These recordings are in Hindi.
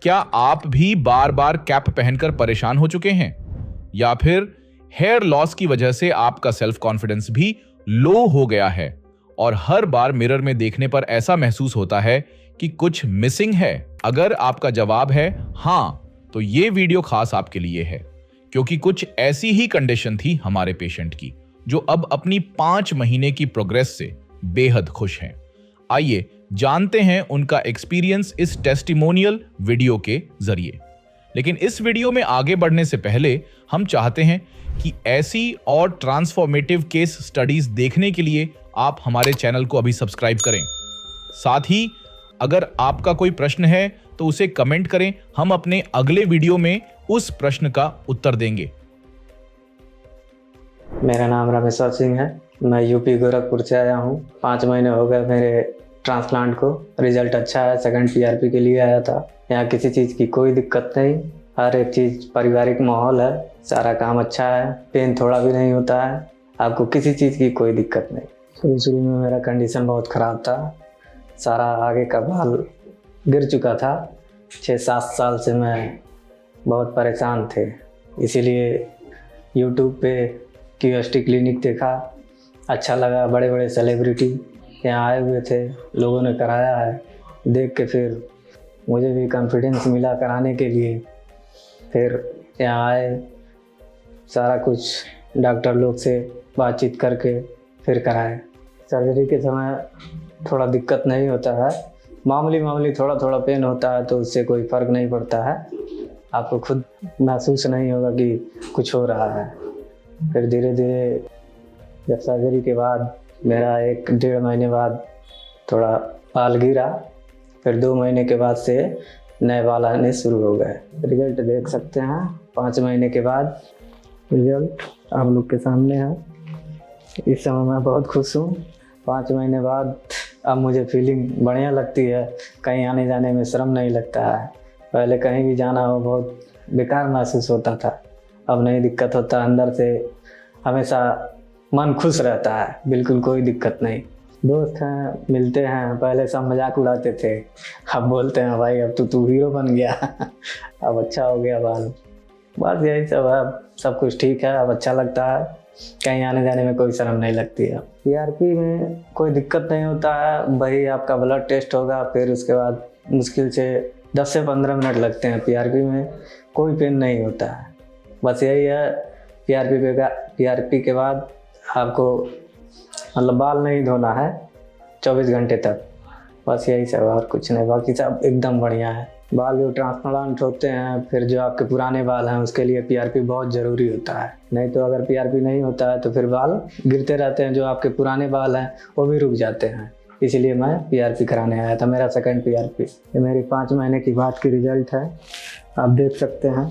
क्या आप भी बार बार कैप पहनकर परेशान हो चुके हैं, या फिर हेयर लॉस की वजह से आपका सेल्फ कॉन्फिडेंस भी लो हो गया है और हर बार मिरर में देखने पर ऐसा महसूस होता है कि कुछ मिसिंग है? अगर आपका जवाब है हां, तो ये वीडियो खास आपके लिए है, क्योंकि कुछ ऐसी ही कंडीशन थी हमारे पेशेंट की, जो अब अपनी 5 महीने की प्रोग्रेस से बेहद खुश हैं। आइए जानते हैं उनका एक्सपीरियंस इस टेस्टिमोनियल वीडियो के जरिए। लेकिन इस वीडियो में आगे बढ़ने से पहले हम चाहते हैं कि ऐसी और ट्रांसफॉर्मेटिव केस स्टडीज देखने के लिए आप हमारे चैनल को अभी सब्सक्राइब करें। साथ ही अगर आपका कोई प्रश्न है तो उसे कमेंट करें, हम अपने अगले वीडियो में उस प्रश्न का उत्तर देंगे। मेरा नाम रामेश्वर सिंह है। मैं यूपी गोरखपुर से आया हूँ। 5 महीने हो गए मेरे ट्रांसप्लांट को। रिजल्ट अच्छा है। सेकंड पीआरपी के लिए आया था। यहाँ किसी चीज़ की कोई दिक्कत नहीं। हर एक चीज़, पारिवारिक माहौल है, सारा काम अच्छा है, पेन थोड़ा भी नहीं होता है, आपको किसी चीज़ की कोई दिक्कत नहीं। शुरू में मेरा कंडीशन बहुत ख़राब था। सारा आगे का बाल गिर चुका था। 6-7 साल से मैं बहुत परेशान थे। इसीलिए यूट्यूब पे क्यूएसटी क्लिनिक देखा, अच्छा लगा। बड़े बड़े सेलिब्रिटी यहाँ आए हुए थे, लोगों ने कराया है। देख के फिर मुझे भी कॉन्फिडेंस मिला कराने के लिए। फिर यहाँ आए, सारा कुछ डॉक्टर लोग से बातचीत करके फिर कराए। सर्जरी के समय थोड़ा दिक्कत नहीं होता है, मामूली थोड़ा थोड़ा पेन होता है, तो उससे कोई फ़र्क नहीं पड़ता है। आपको खुद महसूस नहीं होगा कि कुछ हो रहा है। फिर धीरे धीरे जब सर्जरी के बाद मेरा 1-1.5 महीने बाद थोड़ा बाल गिरा, फिर 2 महीने के बाद से नए बाल आने शुरू हो गए। रिजल्ट देख सकते हैं। 5 महीने के बाद रिजल्ट आप लोग के सामने है। इस समय मैं बहुत खुश हूँ। 5 महीने बाद अब मुझे फीलिंग बढ़िया लगती है। कहीं आने जाने में शर्म नहीं लगता है। पहले कहीं भी जाना हो बहुत बेकार महसूस होता था, अब नहीं दिक्कत होता। अंदर से हमेशा मन खुश रहता है, बिल्कुल कोई दिक्कत नहीं। दोस्त हैं, मिलते हैं, पहले सब मजाक उड़ाते थे, अब बोलते हैं भाई अब तो तू हीरो बन गया अब अच्छा हो गया बाल। बस यही सब है। अब सब कुछ ठीक है, अब अच्छा लगता है। कहीं आने जाने में कोई शर्म नहीं लगती है। पीआरपी में कोई दिक्कत नहीं होता है। वही आपका ब्लड टेस्ट होगा, फिर उसके बाद मुश्किल से 10 से 15 मिनट लगते हैं। पीआरपी में कोई पेन नहीं होता है। बस यही है, पीआरपी के बाद आपको मतलब बाल नहीं धोना है 24 घंटे तक। बस यही सब, और कुछ नहीं। बाकी सब एकदम बढ़िया है। बाल जो ट्रांसप्लांट होते हैं, फिर जो आपके पुराने बाल हैं, उसके लिए पीआरपी बहुत ज़रूरी होता है। नहीं तो अगर पीआरपी नहीं होता है तो फिर बाल गिरते रहते हैं। जो आपके पुराने बाल हैं वो भी रुक जाते हैं। इसीलिए मैं पीआरपी कराने आया था। मेरा सेकंड पीआरपी। ये मेरी 5 महीने की बाद की रिजल्ट है, आप देख सकते हैं।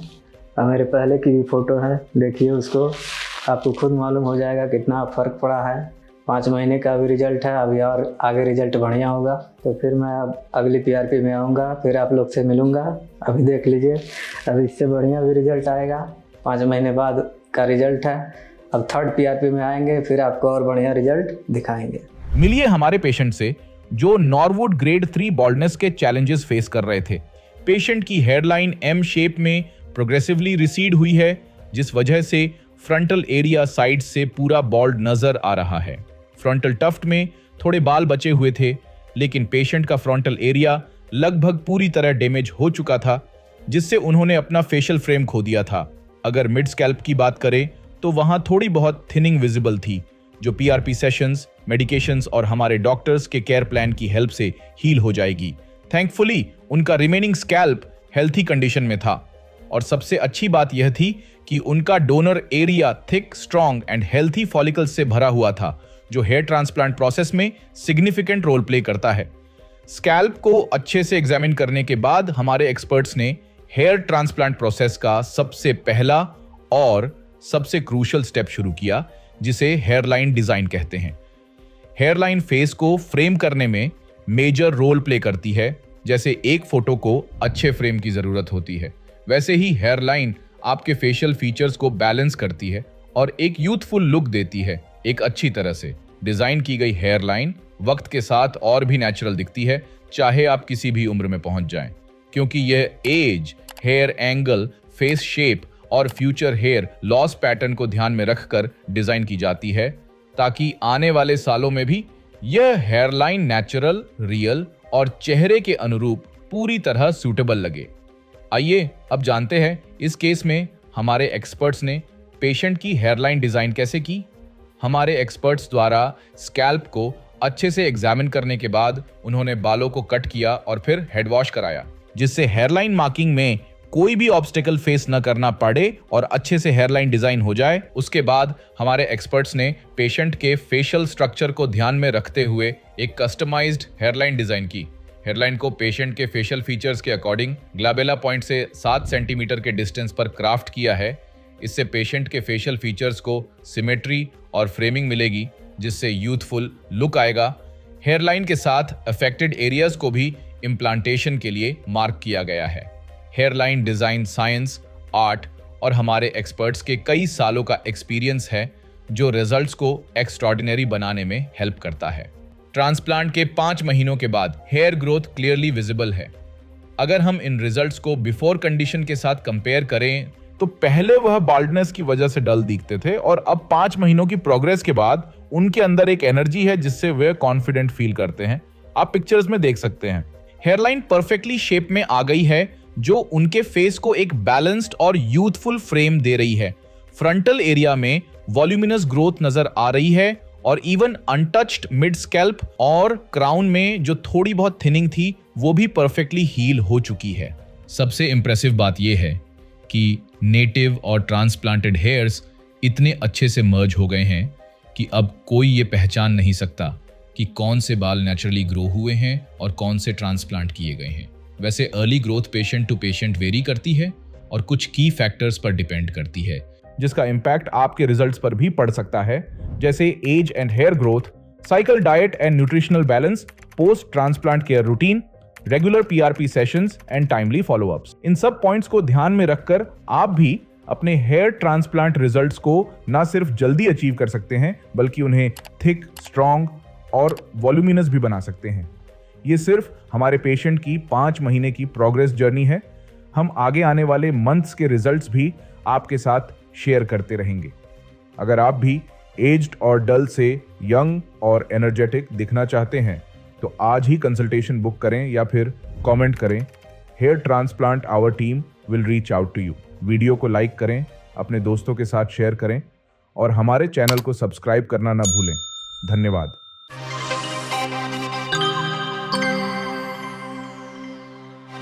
और मेरे पहले की भी फ़ोटो है, देखिए उसको, आपको खुद मालूम हो जाएगा कितना फ़र्क पड़ा है। 5 महीने का भी रिजल्ट है। अभी और आगे रिजल्ट बढ़िया होगा तो फिर मैं अब अगली पीआरपी में आऊँगा, फिर आप लोग से मिलूँगा। अभी देख लीजिए, अभी इससे बढ़िया भी रिजल्ट आएगा। 5 महीने बाद का रिजल्ट है। अब थर्ड पीआरपी में आएंगे, फिर आपको और बढ़िया रिजल्ट दिखाएंगे। मिलिए हमारे पेशेंट से जो नॉरवुड ग्रेड 3 बॉल्डनेस के चैलेंजेस फेस कर रहे थे। पेशेंट की हेयरलाइन एम शेप में प्रोग्रेसिवली रिसीड हुई है, जिस वजह से फ्रंटल एरिया साइड से पूरा बॉल्ड नजर आ रहा है। फ्रंटल टफ्ट में थोड़े बाल बचे हुए थे, लेकिन पेशेंट का फ्रंटल एरिया लगभग पूरी तरह डैमेज हो चुका था, जिससे उन्होंने अपना फेशियल फ्रेम खो दिया था। अगर मिड स्कैल्प की बात करें तो वहां थोड़ी बहुत थिनिंग विजिबल थी, जो पीआरपी सेशंस, मेडिकेशंस और हमारे डॉक्टर्स के केयर प्लान की हेल्प से हील हो जाएगी। थैंकफुली उनका रिमेनिंग स्कैल्प हेल्थी कंडीशन में था, और सबसे अच्छी बात यह थी कि उनका donor area thick, strong and healthy follicles से भरा हुआ था, जो हेयर ट्रांसप्लांट प्रोसेस में सिग्निफिकेंट रोल प्ले करता है। स्कैल्प को अच्छे से एग्जामिन करने के बाद हमारे एक्सपर्ट्स ने हेयर ट्रांसप्लांट प्रोसेस का सबसे पहला और सबसे क्रूशियल स्टेप शुरू किया, जिसे हेयरलाइन डिजाइन कहते हैं। हेयरलाइन फेस को फ्रेम करने में मेजर रोल प्ले करती है। जैसे एक फोटो को अच्छे फ्रेम की जरूरत होती है, वैसे ही हेयरलाइन आपके फेशियल फीचर्स को बैलेंस करती है और एक यूथफुल लुक देती है। एक अच्छी तरह से डिजाइन की गई हेयरलाइन वक्त के साथ और भी नेचुरल दिखती है, चाहे आप किसी भी उम्र में पहुंच जाएं। क्योंकि यह age, hair angle, face shape और फ्यूचर हेयर लॉस पैटर्न को ध्यान में रखकर डिजाइन की जाती है ताकि आने वाले सालों में भी यह हेयरलाइन नेचुरल, रियल और चेहरे के अनुरूप पूरी तरह सूटेबल लगे। आइए अब जानते हैं इस केस में हमारे एक्सपर्ट्स ने पेशेंट की हेयरलाइन डिजाइन कैसे की। हमारे एक्सपर्ट्स द्वारा स्कैल्प को अच्छे से एग्जामिन करने के बाद उन्होंने बालों को कट किया और फिर हेड वॉश कराया, जिससे हेयरलाइन मार्किंग में कोई भी ऑब्स्टेकल फेस न करना पड़े और अच्छे से हेयरलाइन डिजाइन हो जाए। उसके बाद हमारे एक्सपर्ट्स ने पेशेंट के फेशियल स्ट्रक्चर को ध्यान में रखते हुए एक कस्टमाइज्ड हेयरलाइन डिजाइन की। हेयरलाइन को पेशेंट के फेशियल फीचर्स के अकॉर्डिंग ग्लैबेला पॉइंट से 7 सेंटीमीटर के डिस्टेंस पर क्राफ्ट किया है। इससे पेशेंट के फेशियल फीचर्स को सिमेट्री और फ्रेमिंग मिलेगी, जिससे यूथफुल लुक आएगा। हेयरलाइन के साथ अफेक्टेड एरियाज को भी इम्प्लांटेशन के लिए मार्क किया गया है। हेयरलाइन डिजाइन साइंस, आर्ट और हमारे एक्सपर्ट्स के कई सालों का एक्सपीरियंस है जो रिजल्ट्स को एक्स्ट्रॉर्डिनरी बनाने में हेल्प करता है। ट्रांसप्लांट के 5 महीनों के बाद हेयर ग्रोथ क्लियरली विजिबल है। अगर हम इन रिजल्ट्स को बिफोर कंडीशन के साथ कंपेयर करें तो पहले वह बाल्डनेस की वजह से डल दिखते थे और अब 5 महीनों की प्रोग्रेस के बाद उनके अंदर एक एनर्जी है जिससे वे कॉन्फिडेंट फील करते हैं। आप पिक्चर्स में देख सकते हैं। हेयरलाइन परफेक्टली शेप में आ गई है जो उनके फेस को एक बैलेंस्ड और यूथफुल फ्रेम दे रही है। फ्रंटल एरिया में वॉल्यूमिनस ग्रोथ नजर आ रही है और इवन अनटच्ड मिड स्कैल्प और क्राउन में जो थोड़ी बहुत थिनिंग थी वो भी परफेक्टली हील हो चुकी है। सबसे इंप्रेसिव बात यह है कि नेटिव और ट्रांसप्लांटेड हेयर्स इतने अच्छे से मर्ज हो गए हैं कि अब कोई ये पहचान नहीं सकता कि कौन से बाल नेचुरली ग्रो हुए हैं और कौन से ट्रांसप्लांट किए गए हैं। वैसे early growth patient to patient vary करती है और कुछ की फैक्टर्स पर डिपेंड करती है, जिसका इम्पैक्ट आपके रिजल्ट्स पर भी पड़ सकता है, जैसे age and hair growth, cycle diet and nutritional balance, post transplant care routine, regular PRP sessions and timely followups. इन सब पॉइंट्स को ध्यान में रखकर आप भी अपने हेयर ट्रांसप्लांट रिजल्ट्स को ना सिर्फ जल्दी अचीव कर सकते हैं बल्कि उन्हें थिक, स्ट्रॉन्ग और वॉल्यूमिनस भी बना सकते हैं। ये सिर्फ हमारे पेशेंट की 5 महीने की प्रोग्रेस जर्नी है। हम आगे आने वाले मंथ्स के रिजल्ट्स भी आपके साथ शेयर करते रहेंगे। अगर आप भी एज्ड और डल से यंग और एनर्जेटिक दिखना चाहते हैं तो आज ही कंसल्टेशन बुक करें या फिर कमेंट करें। Hair transplant our team will reach out to you. Video को लाइक करें, अपने दोस्तों के साथ शेयर करें और हमारे चैनल को सब्सक्राइब करना ना भूलें। धन्यवाद।